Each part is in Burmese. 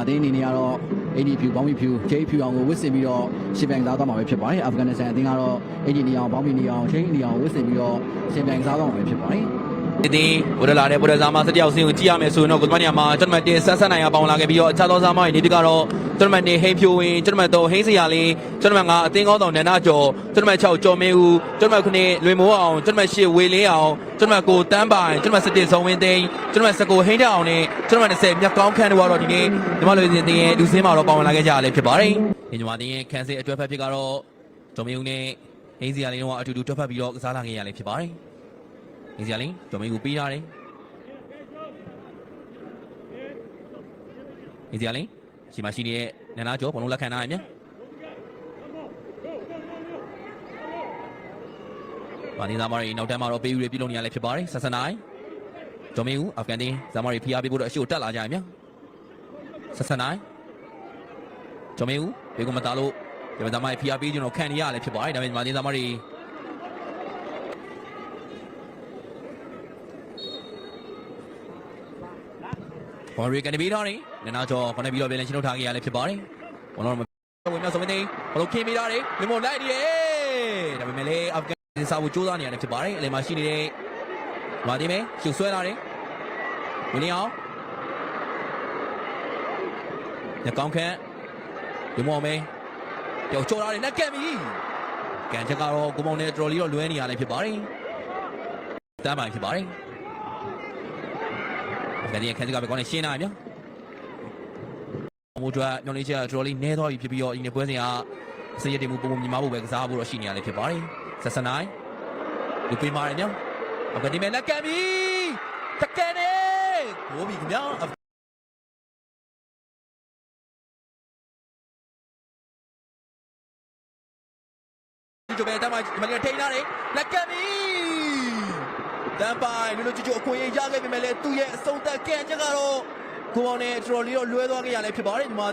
အသင်းအနေနဲ့ကတော့ AD ဖြူဘောင်းမီဖြူ J ဖြူအောင်ကိုဝစ်ဆင်ပြီးတော့ရှင်ပြိုင်စားသွားမှာပဲဖြစ်ပါတယ်အာဖဂန်နစ္စတန်အသင်းကတော့ AD နေအောင်ဘောင်းမီနေအောင် J နေအောင်ဝစ်ဆင်ပြီးတော့ရှင်ပြိုင်စားသွားမှာပဲဖြစ်ပါတယ်ဒီဘုရားလာတဲ့ဘုရားဇာမစတယောက်စင်းကိုကြည့်ရမယ်ဆိုရင်တော့ကိုသမားညမှာကျွန်တော်တင်ဆက်ဆက်နိုင်အောင်ပေါင်လာခဲ့ပြီးတော့အခြားသောဇာမရဲ့နေတိကတော့ကျွန်တော်နေဟိန်းဖြိုးဝင်ကျွန်တော်တော့ဟိန်းစရာလေးကျွန်တော်ကအသင်းကောင်းဆောင်နန္ဒကျော်ကျွန်တော်6ကျော်မင်းဦးကျွန်တော်ခုနှစ်လွင်မိုးအောင်ကျွန်တော်8ဝေလင်းအောင်ကျွန်တော်ကိုတန်းပိုင်ကျွန်တော်17စုံဝင်းသိန်းကျွန်တော်19ဟိန်းတအောင်နဲ့ကျွန်တော်20မြက်ကောင်းခန်းတို့ကတော့ဒီနေ့ဒီမှာလူစင်းတင်ရဲ့လူစင်းမှာတော့ပေါင်လာခဲ့ကြရလဲဖြစ်ပါတယ်ဒီညီမတင်ရဲ့ခန်းစစ်အတွဲဖက်ဖြစ်ကတော့ကျော်မင်းဦးနဲ့ဟိန်းစရာလေးတို့ကအတူတူတွဲဖက်ပြီးတော့ကစားလာခဲ့ရလဲဖြစ်ပါတယ်ဟိန်းစရာလေးကျော်မင်းကိုပေးထားတယ်ဒီကြလေးရှိမရှိနေတဲ့နန္ဒကျော်ဘလုံးလက်ခံထားရမြ။ဘာနေသားမတွေနောက်တန်းမှာတော့ပေးယူတွေပြုလုပ်နေရလဲဖြစ်ပါတယ်ဆက်စနိုင်ဂျော်မင်းဦးအာဖဂန်တင်းဇာမတွေဖိအားပေးဖို့တော့အရှိကိုတက်လာကြရမြ။ဆက်စနိုင်ဂျော်မင်းဦးဘေကမတားလို့ဒီဇာမတွေဖိအားပေးကျွန်တော်ခံနေရလဲဖြစ်ပါတယ်ဒါပေမဲ့မာနေသားမတွေဘော်ရီကနေပြီးတော့နေနာကျော်ခနဲ့ပြီးတော့ပြန်လည်ရှင်းထုတ်ထားခဲ့ရလဲဖြစ်ပါတယ်။ဘောလုံးဝင်မြောက်ဆုံးမသိဘလုံးခင်းပြီးတော့နေလီမိုလိုက်နေတယ်ဒါပေမဲ့လည်းအာဖဂန်စာဖို့ကြိုးစားနေရတယ်ဖြစ်ပါတယ်။အလယ်မှာရှိနေတဲ့မာဒီမဲရှုပ်ဆွဲလာတယ်။ဝင်နေအောင်ညကောင်းခန့်ဒီမော်မဲကြော်ချိုးလာတယ်လက်ကက်ပြီကန်ချက်ကတော့ကိုမောင်နဲ့တော်လီတော့လွဲနေရလဲဖြစ်ပါတယ်။တမ်းပိုင်ဖြစ်ပါတယ်။ဒီအခန်းကပဲကောင်းနေရှင်းလာပြီ။မိုးထွတ်ညောင်လေးချတော်လေးနဲသွားပြီဖြစ်ပြီးတော့ဒီနေ့ပွဲစဉ်ကစရည်တင်မှုပုံမြင်မဖို့ပဲကစားဖို့တော့ရှိနေရလဲဖြစ်ပါတယ်။ဆက်စနိုင်လူပေးမာတယ်ည။အခုဒီမဲ့လက်ကမ်းပြီ။တကယ်နေ။ဟိုပြီခင်ဗျာ။ဒီလိုပဲတမ်းမလေးထိန်းလာတယ်လက်ကမ်းပြီ။တမ်းပိုင်လူချိုအခွင့်အရေးရခဲ့ပေမဲ့လည်းသူ့ရဲ့အဆုံးသတ်ကန်ချက်ကတော့ကိုအောင်နဲ့တော်လေးတော့လွဲသွားခဲ့ရလဲဖြစ်ပါတယ်ဒီမှာ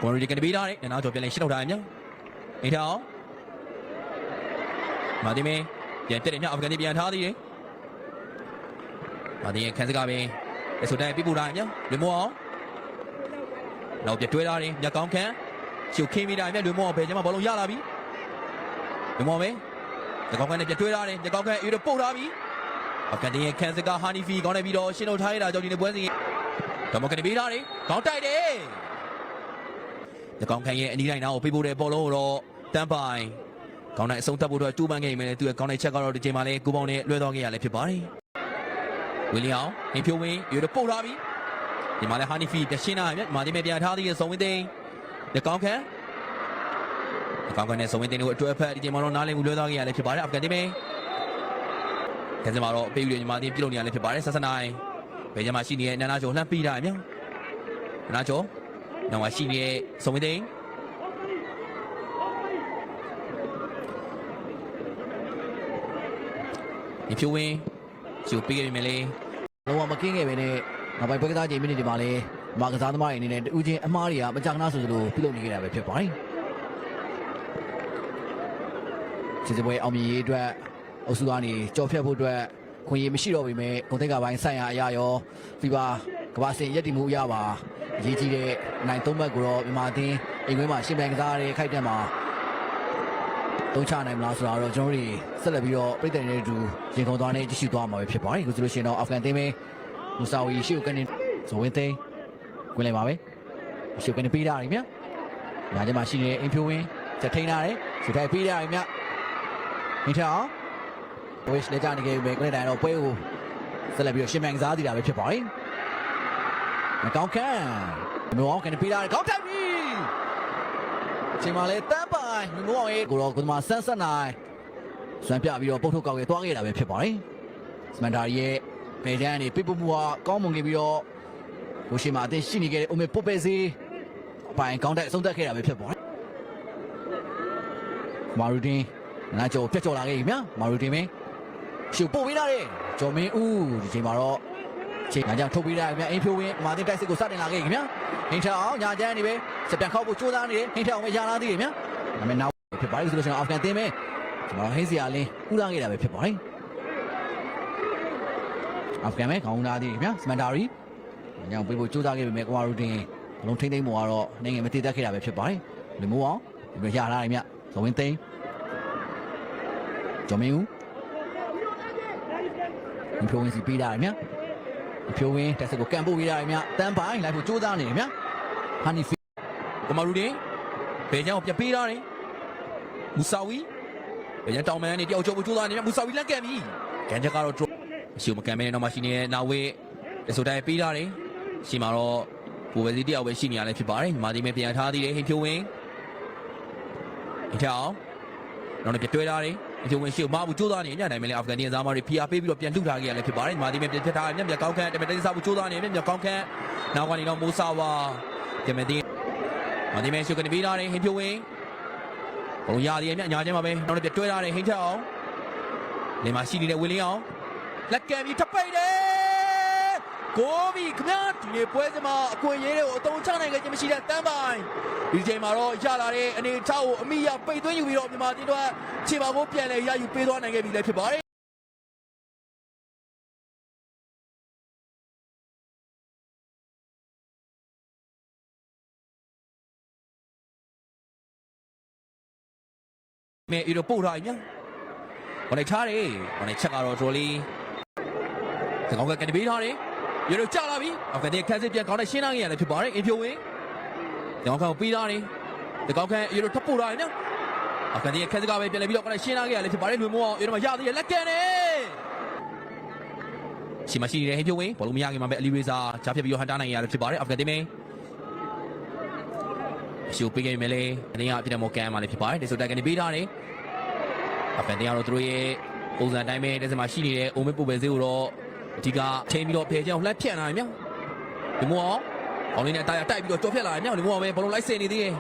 ကိုရီကနေပြီးတာနဲ့နောက်တော့ပြန်လဲရှင်းထုတ်ထားရမြအိထောင်မာဒီမေပြန်တက်တယ်ညအာဖဂန်ပြန်ထားသေးတယ်မာဒီရဲ့ခန်းစကားပဲအစိုးရပြပူတာညလွေမောအောင်နောက်ပြတွဲလာတယ်ညကောင်းခန်းရှုပ်ခင်းမိတာမြလွေမောအောင်ဘယ်ကျမှဘောလုံးရလာပြီလွေမောပဲညကောင်းခန်းနဲ့ပြတွဲလာတယ်ညကောင်းခန်းအေးတော့ပို့လာပြီအာဖဂန်ရဲ့ခန်းစကားဟာနီဖီကောင်းနေပြီးတော့ရှင်းထုတ်ထားရတာကြောင့်ဒီနေ့ပွဲစဉ်တော့မကနေပြီးတာတယ်ခေါင်းတိုက်တယ်ညကောင်းခန်းရဲ့အနီးတိုင်းနားကိုပေးဖို့တဲ့ဘောလုံးကိုတော့တန်းပိုင်ကောင်းတဲ့အဆုံးသတ်ဖို့အတွက်တူးပန်းခဲ့ရင်လည်းသူရဲ့ကောင်းတဲ့ချက်ကတော့ဒီချိန်မှာလည်းကိုပေါင်းနဲ့လွှဲသွားခဲ့ရလဲဖြစ်ပါတယ်ဝီလီအောင်ဟင်ဖြိုးဝင်းရေတော့ပို့လာပြီဒီမှာလည်းဟာနီဖီတရှင်းလာမြတ်မာဒီမဲပြန်ထားသေးတဲ့ဇုံဝင်းသိန်းဒီကောင်းခန်းနဲ့ဇုံဝင်းသိန်းတို့အတွဲဖက်ဒီချိန်မှာတော့နားလည်မှုလွှဲသွားခဲ့ရလဲဖြစ်ပါတယ်အာဖဂန်တီမဲကဲစမှာတော့ပေးယူတယ်ညီမတင်းပြုတ်နေရလဲဖြစ်ပါတယ်ဆက်စနိုင်ဘယ်ကျမှရှိနေတဲ့နန္ဒကျော်လှမ်းပြီးတာမြတ်နန္ဒကျော်နောက်မှာရှိနေတဲ့ဇုံဝင်းသိန်းဒီဖြိုးဝင်းရှုပ်ပေးခဲ့ပြီမယ်လေလုံးဝမကင်းခဲ့ပဲနဲ့နောက်ပိုင်းပွဲကစားချိန်မိနစ်တွေမှာလည်းမာကစားသမားတွေအနေနဲ့တူးချင်းအမားတွေကမကြာခဏဆိုသလိုပြုလုပ်နေကြတာပဲဖြစ်ပါတယ်စစ်ပွဲအောင်မြင်ရေးအတွက်အုပ်စုကနေကြော်ဖြတ်ဖို့အတွက်ခွင့်ရမရှိတော့ပေမဲ့ဂုဏ်သိက္ခာပိုင်းဆိုင်ရာအရာရောဖီဘာကမ္ဘာ့စစ်ရက်တည်မှုအရာပါအရေးကြီးတဲ့နိုင်သုံးဘက်ကိုတော့မြန်မာအသင်းအိမ်ခွင်းမှာရှင်ပြိုင်ကစားရတဲ့ခိုက်တက်မှာတုံးချနိုင်မလားဆိုတာတော့ကျွန်တော်တို့ဆက်လက်ပြီးတော့ပြည်သူတွေတူရင်ကုန်သွားနေကြည့်ရှုသွားမှာပဲဖြစ်ပါတယ်အခုဆိုလို့ရှိရင်တော့အာဖဂန်တင်းပဲမူဆာဝီရှုကနေဇိုဝင်းသိန်းကွင်းလိုက်ပါပဲရှုကနေပေးတာရမြညာထဲမှာရှိနေအင်ဖြိုးဝင်းချက်ထိန်းထားတယ်ရှုထိုင်ပေးတာရမြမိထောင်ဝစ်လက်ကနေခဲ့ပြီကွင်းလိုက်တိုင်းတော့ပွဲကိုဆက်လက်ပြီးတော့ရှင်မြန်ကစားတည်တာပဲဖြစ်ပါတယ်မကောင်းခန့်မျိုးအောင်ကနေပေးတာကောင်းထိုက်ပြီချိန်မှာလဲတန်းပိုင်မျိုးအောင်ရဲ့ကိုတော့ကိုသမားဆန်းဆက်နိုင်စွမ်းပြပြီးတော့ပုတ်ထုတ်ကောက်ခဲ့သွားခဲ့တာပဲဖြစ်ပါတယ်စမန်ဒါရီရဲ့ဘယ်တန်းကနေပြပမှုဟာကောင်းမွန်ခဲ့ပြီးတော့ဟိုရှိမှာအသင်းရှိနေခဲ့တဲ့အိုမေပုတ်ပဲစီအပိုင်ကောင်းတဲ့အဆုံးသတ်ခဲ့တာပဲဖြစ်ပါတယ်မာရူတင်နာကျော်ပြတ်ကျော်လာခဲ့ပြီမြမာရူတင်မင်းရှုပ်ပို့ပေးလာတယ်ကျော်မင်းဦးဒီချိန်မှာတော့ ချိန်ညာကြောင့်ထုတ်ပေးတာခင်ဗျအင်းဖြိုးဝင်းမာတင်တိုက်စစ်ကိုစတင်လာခဲ့ခင်ဗျဟင်းထက်အောင်ညာကျန်းနေပဲစပြန်ခောက်ဖို့ကြိုးစားနေတယ်ဟင်းထက်အောင်ပဲရလာသေးတယ်ခင်ဗျဒါပေမဲ့နောက်ဖြစ်ပါလိမ့်ဆိုလို့ရှိရင်အာဖဂန်တင်းပဲကျွန်တော်ဟင်းစရာလင်းကူလာခဲ့တာပဲဖြစ်ပါတယ်အာဖဂန်ပဲခေါင်းသားသေးတယ်ခင်ဗျစမန်ဒါရီညာပေးဖို့ကြိုးစားခဲ့ပေမဲ့ကွာရူတင်ဘလုံးထိမ့်သိမ့်ပေါ်ကတော့နိုင်ငံမတည်တတ်ခဲ့တာပဲဖြစ်ပါတယ်လူမိုးအောင်ဒီရလာတယ်ခင်ဗျဇော်ဝင်းသိန်းကျော်မင်းဦးဒီဖြိုးဝင်းစီပေးတာခင်ဗျဖြိုးဝင်းတက်စကိုကန်ပို့ပေးတာခင်ဗျတန်းပိုင်းလိုက်ဖို့ကြိုးစားနေတယ်ခင်ဗျဟာနီဖီကိုမာရူတင်ဘယ်ကြောင့်ပြပေးတာလဲမူဆာဝီဘယ်ကြောင့်တောင်မန်နေတယောက်ကျော်ဖို့ကြိုးစားနေမြမူဆာဝီလက်ကံပြီကန်ချက်ကတော့အရှိမကန်မဲနဲ့တော့မှရှိနေတဲ့နာဝေးဆိုတိုင်းပေးတာတယ်ရှိမှာတော့ဘူဝဲစီတယောက်ပဲရှိနေရလဲဖြစ်ပါတယ်မာဒီမဲပြန်ထားသေးတယ်ဟင်ဖြိုးဝင်းအထောင်နောက်လည်းပြတွဲထားတယ်ဒီဝင်ရှိမဘူးကြိုးစားနေညနိုင်မယ်လေအာဖဂန်တင်းစားမတွေဖီအားပေးပြီးတော့ပြန်လှုပ်ထားခဲ့ရလဲဖြစ်ပါတယ်မာဒီမဲပြတ်ထားတယ်မြက်ကောင်းခန့်တမန်တင်းစားဘူးကြိုးစားနေမြက်ကောင်းခန့်နောက်ကနေတော့မိုးဆာဝါတမန်တင်းမာဒီမဲရှိကနေပေးထားတယ်ဟင်ဖြိုးဝင်းဘုံရရည်မြညာချင်းပါပဲနောက်လည်းပြတွဲထားတယ်ဟင်ချက်အောင်လေမရှိနေတဲ့ဝင်းလင်းအောင်လက်ကံပြီးထပိတ်တယ်ကိုဘီခမဒီနေ့ပွဲစမှာအခွင့်အရေးတွေကိုအတုံးချနိုင်ခဲ့ခြင်းမရှိတဲ့တန်းပိုင်းဒီချိန်မှာတော့ရလာတဲ့အနေအထားကိုအမိရပိတ်သွင်းယူပြီးတော့မြန်မာတင်းတို့ခြေပါဖို့ပြန်လဲရယူပေးသွားနိုင်ခဲ့ပြီလည်းဖြစ်ပါတယ်မဲအီရိုပို့ထားပြီ။ဘာလဲထားတယ်။ဘာလဲချက်ကတော့ဒရိုလီ။ဒီကောင်ကကန်ဒီပေးထားတယ်။ရေတို့ကြလာပြီ။အောက်ကတည်းကခန်းစစ်ပြန်ကောင်းတဲ့ရှင်းလာခဲ့ရတယ်ဖြစ်ပါတယ်။အင်ဖြိုးဝင်း။ဒီကောင်ကပေးထားတယ်။ဒီကောင်ကရေတို့ထပ်ပို့ထားတယ်နော်။အောက်ကတည်းကခန်းစစ်ကပဲပြန်လဲပြီးတော့ရှင်းလာခဲ့ရတယ်ဖြစ်ပါတယ်။လူမျိုးအောင်ရေတို့မှာရသေးတယ်လက်ကန်တယ်။ရှိမရှိနေတယ်ဟင်ဖြိုးဝင်းဘောလုံးမရခင်မှာပဲအလီရေဇာဂျားဖြစ်ပြီးတော့ဟန်တာနိုင်ရတယ်ဖြစ်ပါတယ်။အောက်ကတည်းကရှိုးပေးခဲ့မယ်လေအတင်းကအပြစ်မော်ကန်မှလည်းဖြစ်ပါတယ်ဒီဆိုတက်ကနေပေးထားတယ်အပန်တင်းကတော့သူတို့ရဲ့ပုံစံတိုင်းပဲတက်စမှာရှိနေတဲ့အိုမေပူပဲဈေးကိုတော့အဓိကချိန်ပြီးတော့ဖယ်ချအောင်လှက်ဖြန့်လာတယ်မြောက်ဒီမောအောင်လေးနဲ့တာရတိုက်ပြီးတော့ကြော်ဖြတ်လာတယ်မြောက်ဒီမောပဲဘလုံးလိုက်စင်နေသေးတယ်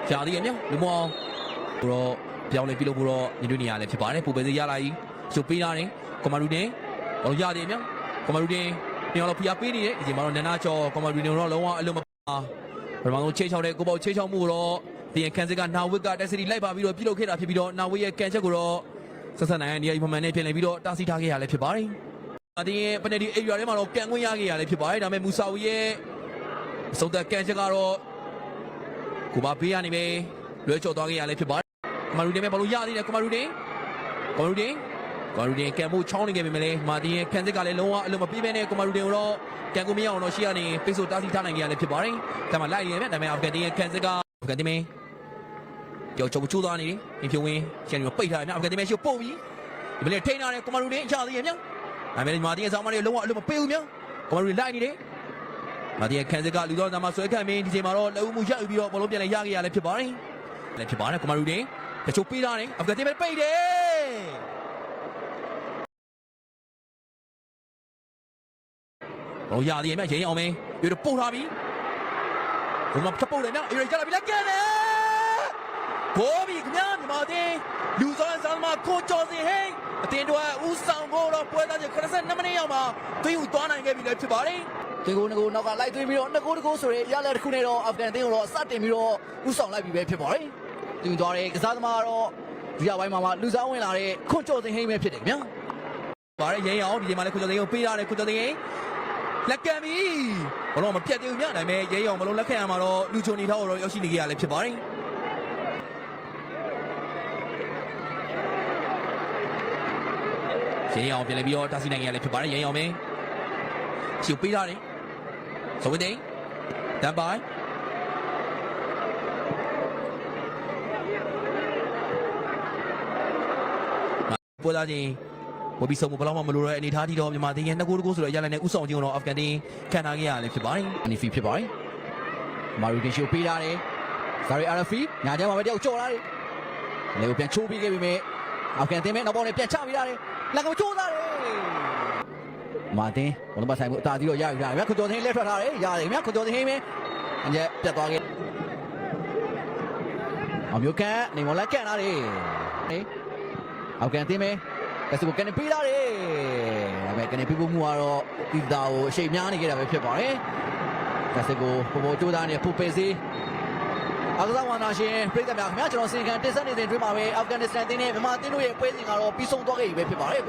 ကြာသေးတယ်မြောက်ဒီမောတော့ပြောင်းလဲပြုလုပ်ဖို့တော့ညီတို့နေရလဲဖြစ်ပါတယ်ပူပဲဈေးရလာကြီးရှိုးပေးထားတယ်ကွန်မာရူတင်ဘောရသေးတယ်မြောက်ကွန်မာရူတင်ပြန်တော့ဖျားပေးနေတယ်ဒီချိန်မှာတော့နန္နာကျော်ကွန်မာရူတင်တော့လုံးဝအလုံးမပါပထမဆုံးချေချောက်တဲ့ကိုပေါချေချောက်မှုတော့ဒီခန်းစစ်ကနာဝစ်ကတက်စီလိုက်ပါပြီးတော့ပြုလုပ်ခဲ့တာဖြစ်ပြီးတော့နာဝစ်ရဲ့ကန်ချက်ကိုတော့ဆက်ဆက်နိုင်တဲ့နေရာဒီမှန်နဲ့ပြန်လည်ပြီးတော့တားဆီးထားခဲ့ရလဲဖြစ်ပါတယ်။ဒီပနယ်ဒီအေရီယာထဲမှာတော့ကန်ခွင့်ရခဲ့ရလဲဖြစ်ပါတယ်။ဒါပေမဲ့မူဆာဝီရဲ့အဆုံးသက်ကန်ချက်ကတော့ကိုပါဘေးကနေပဲလွဲချော်သွားခဲ့ရလဲဖြစ်ပါတယ်။ကွန်မာရူတင်ပဲဘာလို့ရသေးတယ်ကွန်မာရူတင်ကန်မှုချောင်းနေခဲ့ပြီမလဲမာတင်ရဲ့ခန်းစစ်ကလည်းလုံးဝအလုံးမပြေးပဲနဲ့ကွန်မာရူတင်ကိုတော့ကန်ကိုမရအောင်တော့ရှေ့ကနေပိတ်ဆို့တားဆီးထားနိုင်ကြရလဲဖြစ်ပါတယ်။ဒါမှလိုက်နေတယ်ဗျ။ဒါပေမဲ့အာဖဂန်တင်းရဲ့ခန်းစစ်ကအာဖဂန်တင်းမင်းကြောက်ချိုးသွားနေတယ်။အင်ဖြိုးဝင်းရှန်ကိုပိတ်ထားတယ်ဗျ။အာဖဂန်တင်းမင်းရှေ့ပို့ပြီးဒီမလေးထိန်းထားတယ်ကွန်မာရူတင်ရသေးရဲ့ဗျ။ဒါပေမဲ့မာတင်ရဲ့ဆောင်းမလေးလုံးဝအလုံးမပေးဘူးဗျ။ကွန်မာရူတင်လိုက်နေတယ်။မာတင်ရဲ့ခန်းစစ်ကလူတော်သားမှာဆွဲခံမင်းဒီချိန်မှာတော့လက်ဦးမှုရယူပြီးတော့ဘလုံးပြန်လဲရခဲ့ရလဲဖြစ်ပါတယ်။လည်းဖြစ်ပါတယ်ကွန်မာရူတင်တချို့ပေးထားတယ်အာဖဂန်တင်းမင်းပိတ်တယ်ဘောရသေးရဲ့မြရင်အောင်မင်းပြတော့ပို့ထားပြီဘုံမှာထပ်ပို့တယ်နော်အေးရကြလာပြီလက်ကန်တယ်ဘိုးဘီခင်ဗျာမြန်မာတင်းလူစောင်းဆောင်မှာကိုကျော်စင်ဟိန်းအတင်းတော်ဦးဆောင်ကိုတော့ပွဲသားချက်82မိနစ်ရောက်မှာသွေးယူသွားနိုင်ခဲ့ပြီလည်းဖြစ်ပါတယ်ဒီကိုနောက်ကလိုက်သွေးပြီးတော့2ဂိုးဆိုရဲရလက်တစ်ခုနဲ့တော့အာဖဂန်တင်းကိုတော့စတင်ပြီးတော့ဦးဆောင်လိုက်ပြီပဲဖြစ်ပါတယ်တင်သွားတယ်ကစားသမားကတော့ဒီရပိုင်းမှာလူစားဝင်လာတဲ့ခွန်ကျော်စင်ဟိန်းပဲဖြစ်တယ်ခင်ဗျာပါတယ်ရင်အောင်ဒီချိန်မှာလည်းခွန်ကျော်စင်ကိုပေးရတယ်ခွန်ကျော်စင်ဟိန်းလက်ကန်ပြီဘလုံးမပြတ်သေးဘူးမြတ်နိုင်မဲ့ရဲရောင်ဘလုံးလက်ခံရမှာတော့လူချုံနေထားတော့ရောက်ရှိနေကြရလဲဖြစ်ပါတယ်ရဲရောင်ပြန်လဲပြီးတော့တာစီနိုင်ရလဲဖြစ်ပါတယ်ရဲရောင်မင်းရှုပ်ပေးထားတယ်ဆိုဝင်တယ်တန်ပိုင်ပေါ်လာခြင်းဝဘီဆုံဘလောက်မှမလိုတဲ့အနေထားတီတော့မြန်မာတင်းရဲ့2ဂိုးဆိုတော့ရလိုက်တဲ့ဥဆောင်ချင်းတော့အာဖဂန်တင်းခံထားခဲ့ရလဲဖြစ်ပါတယ်။အနီဖီဖြစ်ပါတယ်။မာရူတင်ရှိုးပေးထားတယ်။ဇာရီအာရဖီညာထဲမှာပဲတယောက်ကြော်လာတယ်။လေကိုပြန်ချိုးပေးခဲ့ပြီမဲ့အာဖဂန်တင်းပဲနောက်ပေါက်နဲ့ပြန်ချပေးထားတယ်။လက်ကချိုးသားတယ်။မာတင်ဘုံမဆိုင်ဘူးအသာကြီးတော့ရယူထားတယ်။ခွန်ကျော်စင်လက်ထွက်ထားတယ်။ရတယ်ခင်ဗျာခွန်ကျော်စင်ဟိမင်းအကျက်ပြတ်သွားခဲ့။အောင်မျိုးကန်နေမလက်ကန်လာတယ်။အာဖဂန်တင်းပဲ ကက်စကိုကနေပေးလာတယ်ဒါပေမဲ့ကနေပေးဖို့မှုကတော့ဒီတာကိုအချိန်များနေခဲ့တာပဲဖြစ်ပါတယ်ကက်စကိုပေါ်ကြိုးစားနေဖူပေစီအားကစားဝန်သားရှင်ပြည်သက်များခင်ဗျာကျွန်တော်စင်ကန်တင်ဆက်နေတဲ့အတွင်းမှာပဲအာဖဂန်နစ္စတန်တင်းနဲ့မြန်မာတင်းတို့ရဲ့ပွဲစဉ်ကတော့ပြီးဆုံးသွားခဲ့ပြီပဲဖြစ်ပါတယ်